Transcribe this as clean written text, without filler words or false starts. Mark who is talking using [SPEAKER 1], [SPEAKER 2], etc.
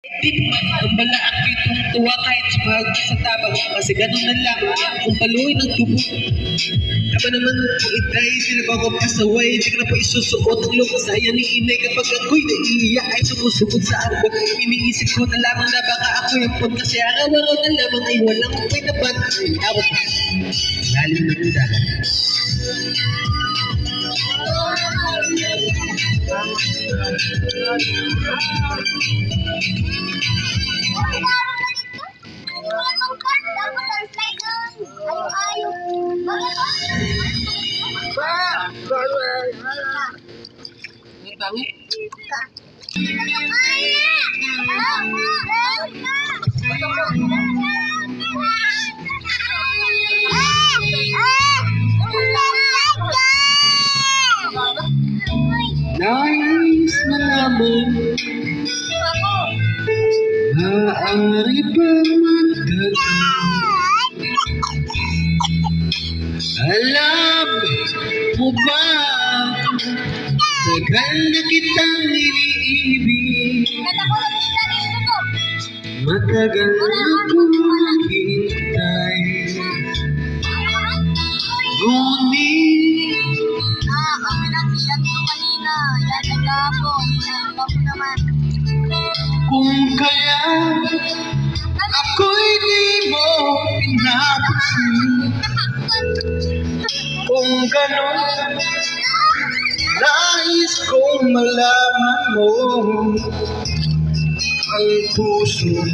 [SPEAKER 1] Di gambala ang kitong tuwa kahit sumahag sa tabang. Kasi ganun na lang kung paluin ng tubo. Kaba naman kung itay, di na bago pasaway. Di ka na pa isusuot ang loob sa ni inay. Kapag ako'y naiiyak ay sumusugod sa arbon. Iniisip ko na lamang na baka ako yung pun. Kasi araw-araw na lamang ay walang ako'y naban. Awat lalim na ng dagat. Nais malaman, maaari ba magdagan? Alam mo ba, tagal na kitang iniibig. Matagal na akong hintay. Ngunit kung kaya ako'y di mo pinapansin, kung ganon nais kong malaman mo ang puso